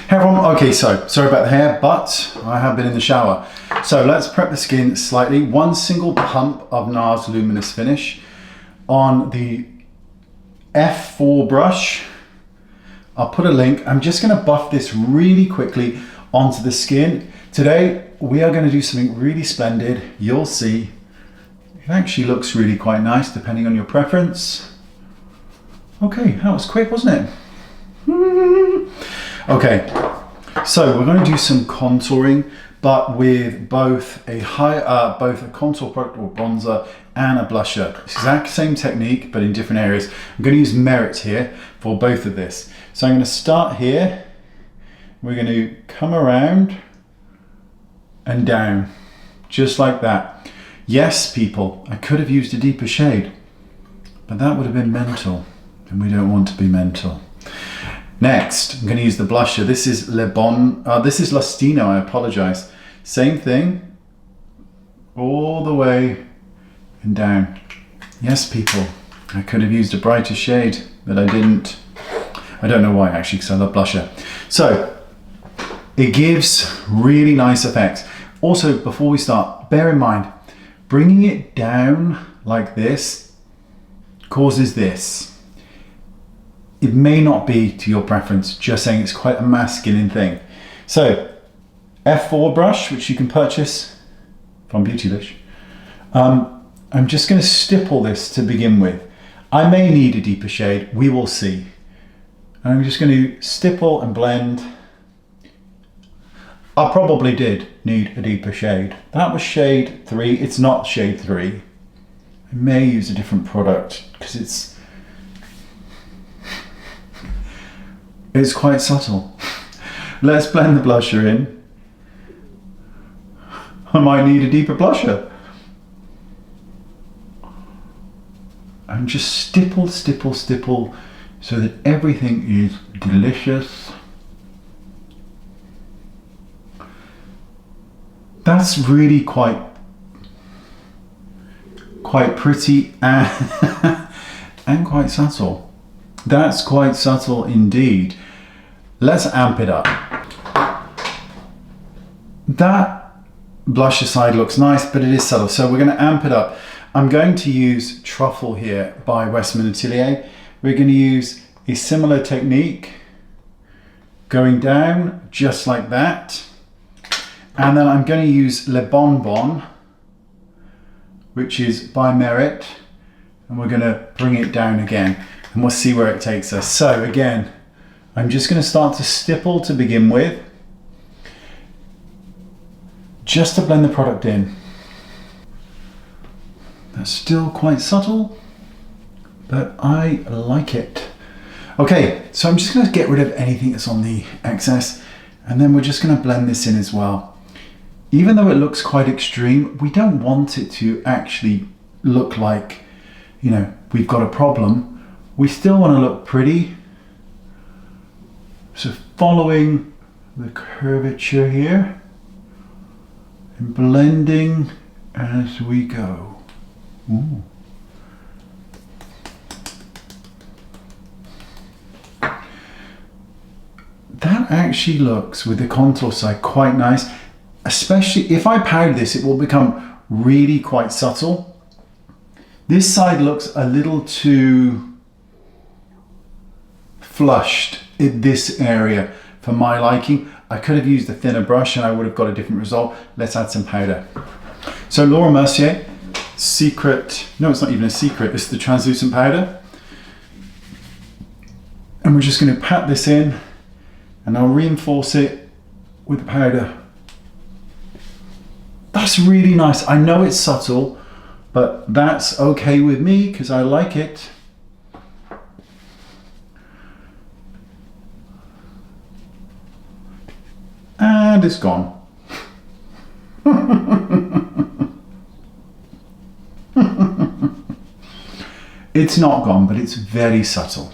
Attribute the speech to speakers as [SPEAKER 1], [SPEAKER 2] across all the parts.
[SPEAKER 1] Hey everyone, okay, so sorry about the hair, but I have been in the shower. So let's prep the skin slightly. One single pump of NARS Luminous Finish on the F4 brush. I'll put a link. I'm just gonna buff this really quickly onto the skin. Today, we are gonna do something really splendid. You'll see. It actually looks really quite nice, depending on your preference. Okay, that was quick, wasn't it? Okay, so we're going to do some contouring, but with both a contour product or bronzer and a blusher. Exact same technique, but in different areas. I'm going to use Merit here for both of this. So I'm going to start here. We're going to come around and down, just like that. Yes, people, I could have used a deeper shade, but that would have been mental, and we don't want to be mental. Next, I'm going to use the blusher. This is this is Lustino, I apologize. Same thing, all the way and down. Yes, people, I could have used a brighter shade, but I didn't. I don't know why, actually, because I love blusher. So, it gives really nice effects. Also, before we start, bear in mind, bringing it down like this causes this. It may not be to your preference, just saying it's quite a masculine thing. So, F4 brush, which you can purchase from Beautylish. I'm just going to stipple this to begin with. I may need a deeper shade, we will see. I'm just going to stipple and blend. I probably did need a deeper shade. That was shade 3, it's not shade 3. I may use a different product because it's quite subtle. Let's blend the blusher in. I might need a deeper blusher. And just stipple, stipple, stipple so that everything is delicious. That's really quite pretty and, and quite subtle. That's quite subtle indeed. Let's amp it up. That blusher side looks nice, but it is subtle, so we're going to amp it up. I'm going to use Truffle here by Westman Atelier. We're going to use a similar technique, going down just like that. And then I'm going to use Le Bon Bon, which is by Merit, and we're going to bring it down again, and we'll see where it takes us. So again, I'm just going to start to stipple to begin with, just to blend the product in. That's still quite subtle, but I like it. Okay, so I'm just going to get rid of anything that's on the excess, and then we're just going to blend this in as well. Even though it looks quite extreme, we don't want it to actually look like, you know, we've got a problem. We still want to look pretty. So following the curvature here and blending as we go. Ooh. That actually looks, with the contour side, quite nice. Especially if I powder this, it will become really quite subtle. This side looks a little too flushed in this area for my liking. I could have used a thinner brush and I would have got a different result. Let's add some powder. So Laura Mercier, secret, no, it's not even a secret, it's the translucent powder. And we're just going to pat this in and I'll reinforce it with the powder. That's really nice. I know it's subtle, but that's okay with me because I like it. And it's gone. It's not gone, but it's very subtle.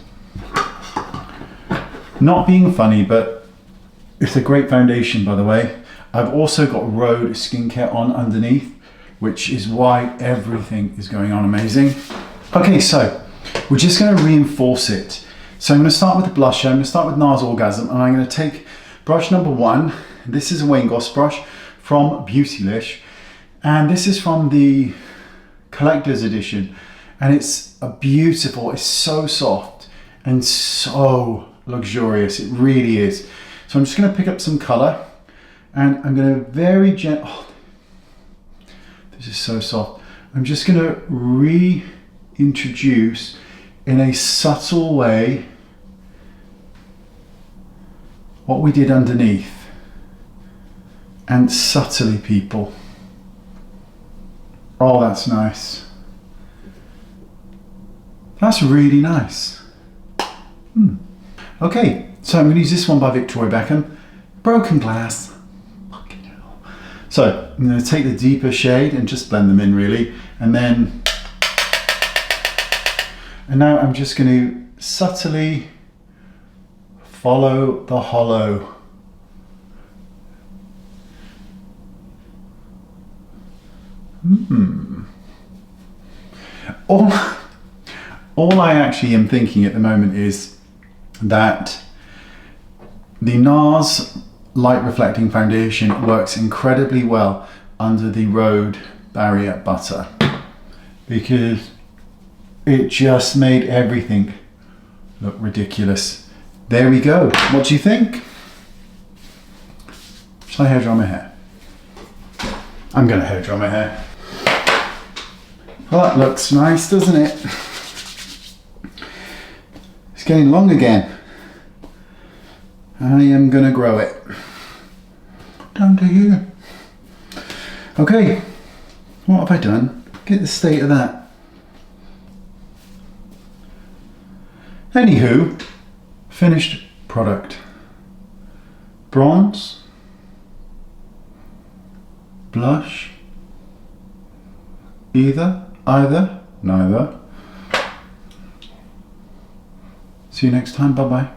[SPEAKER 1] Not being funny, but it's a great foundation, by the way. I've also got Rhode skincare on underneath, which is why everything is going on amazing. Okay, so we're just going to reinforce it. So I'm going to start with the blusher. I'm going to start with NARS Orgasm, and I'm going to take Brush number 1, this is a Wayne Goss brush from Beautylish, and this is from the collector's edition, and it's it's so soft and so luxurious, it really is. So I'm just going to pick up some colour, and I'm going to very gently, this is so soft, I'm just going to reintroduce in a subtle way what we did underneath, and subtly, people. Oh, that's nice. That's really nice. Okay, so I'm going to use this one by Victoria Beckham, Broken Glass. Fucking hell. So I'm going to take the deeper shade and just blend them in really, and now I'm just going to subtly follow the hollow. All I actually am thinking at the moment is that the NARS light reflecting foundation works incredibly well under the Road Barrier Butter, because it just made everything look ridiculous. There we go. What do you think? Shall I hair dry my hair? I'm going to hair dry my hair. Well, that looks nice, doesn't it? It's getting long again. I am going to grow it. Down to here. Okay, what have I done? Get the state of that. Anywho, finished product. Bronze. Blush. Either, neither. See you next time. Bye bye.